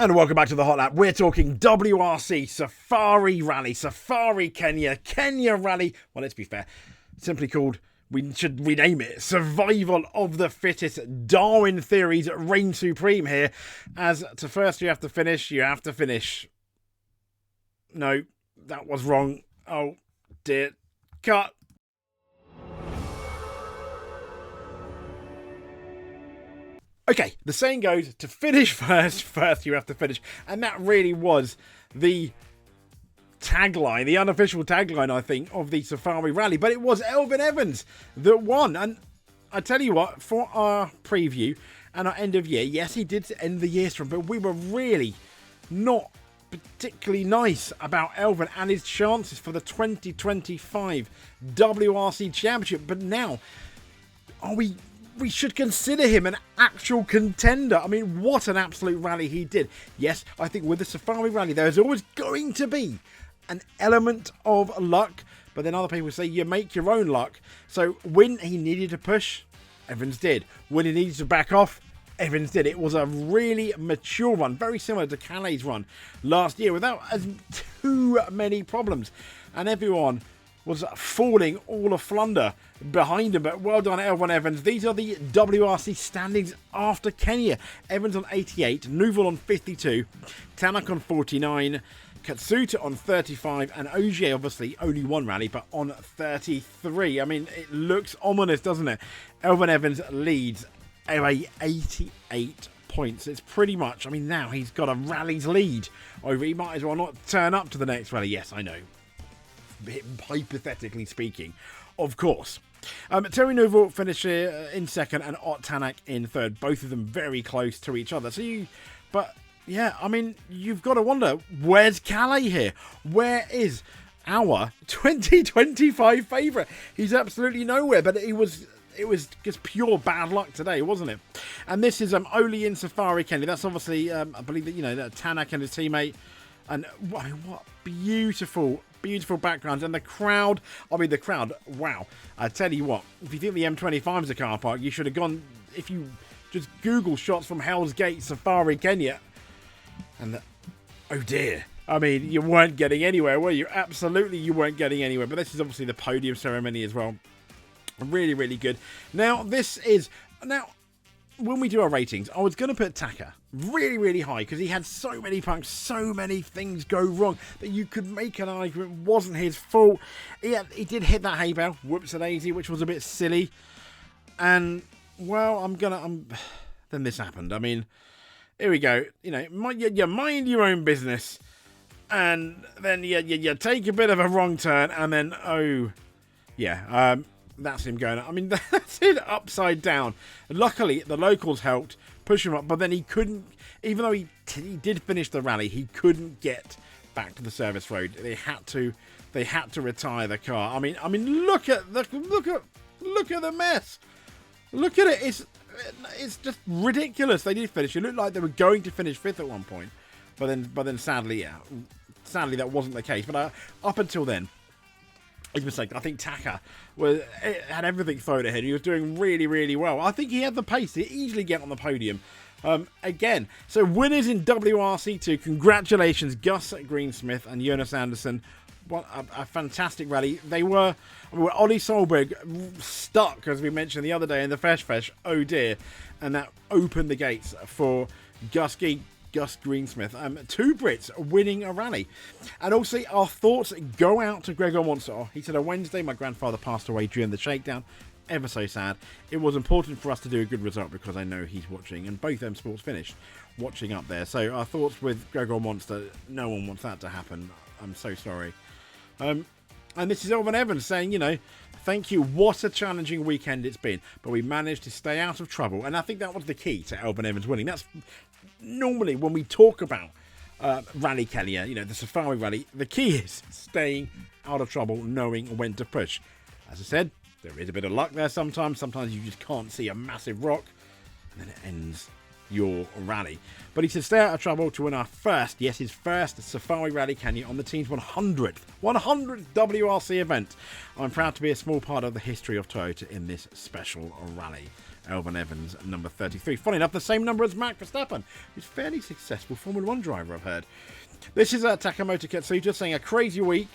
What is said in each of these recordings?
And welcome back to the Hot Lap. We're talking WRC, Safari Rally, Safari Kenya, Kenya Rally. Well, let's be fair, simply called, we should rename it, Survival of the Fittest. Darwin Theories reign supreme here. As to first you have to finish. No, that was wrong. Oh, dear. Cut. Okay, the saying goes, to finish first you have to finish. And that really was the tagline, the unofficial tagline, I think, of the Safari Rally. But it was Elfyn Evans that won. And I tell you what, for our preview and our end of year, yes, he did end the year strong, but we were really not particularly nice about Elfyn and his chances for the 2025 WRC Championship. But now, we should consider him an actual contender. I mean, what an absolute rally he did. Yes, I think with the Safari Rally, there's always going to be an element of luck. But then other people say you make your own luck. So when he needed to push, Evans did. When he needed to back off, Evans did. It was a really mature run, very similar to Kalle's run last year without too many problems. And everyone was falling all of Flunder behind him. But well done, Elfyn Evans. These are the WRC standings after Kenya. Evans on 88, Nouvel on 52, Taka on 49, Katsuta on 35, and Ogier obviously only one rally, but on 33. I mean, it looks ominous, doesn't it? Elfyn Evans leads away 88 points. It's pretty much, I mean, now he's got a rally's lead over. He might as well not turn up to the next rally. Yes, I know. Hypothetically speaking, of course. Terry Nouvel finished in second and Ott Tanak in third. Both of them very close to each other. But yeah, I mean, you've got to wonder, where's Kalle here? Where is our 2025 favourite? He's absolutely nowhere, but it was just pure bad luck today, wasn't it? And this is only in Safari Kenya. That's obviously, I believe that, that Tanak and his teammate. And what beautiful backgrounds. And the crowd, wow. I tell you what, if you think the M25 is a car park, you should have gone, if you just Google shots from Hell's Gate, Safari Kenya. And oh dear. I mean, you weren't getting anywhere, were you? Absolutely, you weren't getting anywhere. But this is obviously the podium ceremony as well. Really, really good. Now, when we do our ratings, I was going to put Taka really, really high because he had so many punks, so many things go wrong that you could make an argument it wasn't his fault. He did hit that hay bale, whoops-a-daisy, which was a bit silly. And, well, then this happened. I mean, here we go. You mind your own business, and then you take a bit of a wrong turn, and then, that's him going. I mean, that's it upside down. Luckily, the locals helped push him up, but then he couldn't. Even though he did finish the rally, he couldn't get back to the service road. They had to retire the car. I mean, look at the mess. Look at it. It's just ridiculous. They did finish. It looked like they were going to finish fifth at one point, but then sadly that wasn't the case. But up until then, his mistake. I think Taka had everything thrown at him. He was doing really, really well. I think he had the pace to easily get on the podium again. So winners in WRC2. Congratulations, Gus Greensmith and Jonas Anderson. What a fantastic rally. They were Ollie Solberg stuck, as we mentioned the other day, in the Fesh. Oh dear. And that opened the gates for Gus Greensmith. Two Brits winning a rally. And also, our thoughts go out to Gregor Munster. He said, on Wednesday, my grandfather passed away during the shakedown. Ever so sad. It was important for us to do a good result because I know he's watching, and both M Sports finished watching up there. So our thoughts with Gregor Munster. No one wants that to happen. I'm so sorry. And this is Elfyn Evans saying, thank you. What a challenging weekend it's been. But we managed to stay out of trouble. And I think that was the key to Elfyn Evans winning. That's normally when we talk about Rally Kenya, the Safari Rally, the key is staying out of trouble, knowing when to push. As I said, there is a bit of luck there sometimes. Sometimes you just can't see a massive rock. And then it ends your rally. But he said stay out of trouble to win his first Safari Rally Kenya on the team's 100th WRC event. I'm proud to be a small part of the history of Toyota in this special rally. Elvin Evans, number 33. Funny enough, the same number as Max Verstappen, who's a fairly successful Formula 1 driver, I've heard. This is Taka Katsuta saying a crazy week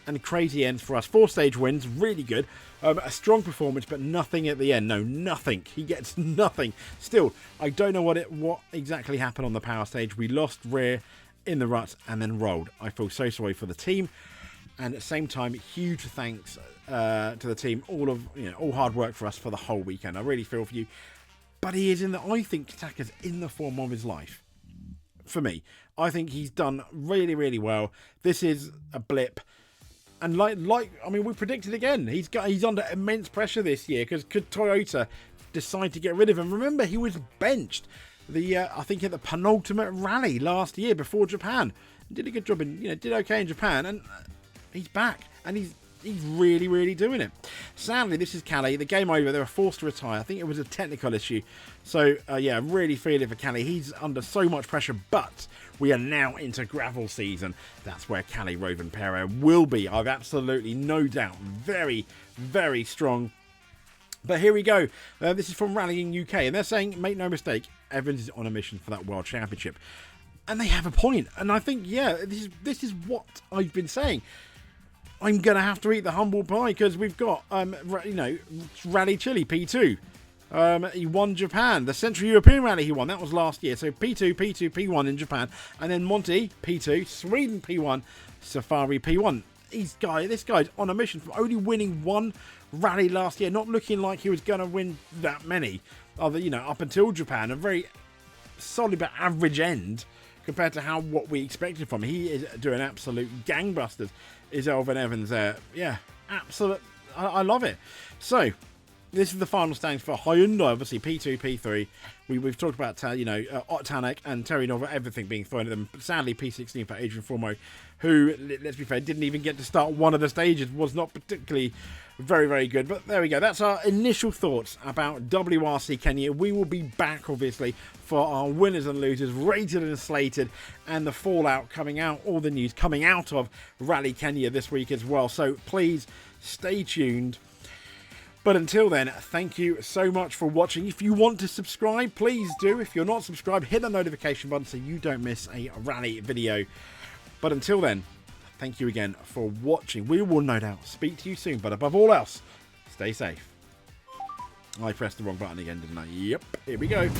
and crazy ends for us. 4-stage wins, really good. A strong performance, but nothing at the end. No, nothing. He gets nothing. Still, I don't know what exactly happened on the power stage. We lost rear in the ruts and then rolled. I feel so sorry for the team. And at the same time, huge thanks to the team. All hard work for us for the whole weekend. I really feel for you. But I think Taka's in the form of his life. For me, I think he's done really, really well. This is a blip. And we predicted again. He's under immense pressure this year because could Toyota decide to get rid of him? Remember, he was benched I think at the penultimate rally last year before Japan. Did a good job did okay in Japan, and he's back and he's really, really doing it. Sadly, this is Kalle. The game over. They were forced to retire. I think it was a technical issue. So really feeling for Kalle. He's under so much pressure, but we are now into gravel season. That's where Kalle Rovanperä will be. I've absolutely no doubt. Very, very strong. But here we go. This is from Rallying UK, and they're saying, make no mistake, Evans is on a mission for that World Championship. And they have a point. And I think, this is what I've been saying. I'm going to have to eat the humble pie because we've got, Rally Chile P2. He won Japan. The Central European Rally he won. That was last year. So P2, P1 in Japan. And then Monty, P2. Sweden, P1. Safari, P1. This guy's on a mission from only winning one rally last year. Not looking like he was going to win that many. Up until Japan. A very solid but average end compared to what we expected from him. He is doing absolute gangbusters. Is Elvin Evans there? Absolute. I love it. So, this is the final standings for Hyundai, obviously P2, P3. We've talked about Tanak and Terry Nova, everything being thrown at them. Sadly, P16 for Adrian Formo, who, let's be fair, didn't even get to start one of the stages, was not particularly very, very good. But there we go. That's our initial thoughts about WRC Kenya. We will be back, obviously, for our winners and losers, rated and slated, and the fallout coming out, all the news coming out of Rally Kenya this week as well. So please stay tuned. But until then, thank you so much for watching. If you want to subscribe, please do. If you're not subscribed, hit the notification button so you don't miss a rally video. But until then, thank you again for watching. We will no doubt speak to you soon. But above all else, stay safe. I pressed the wrong button again, didn't I? Yep, here we go.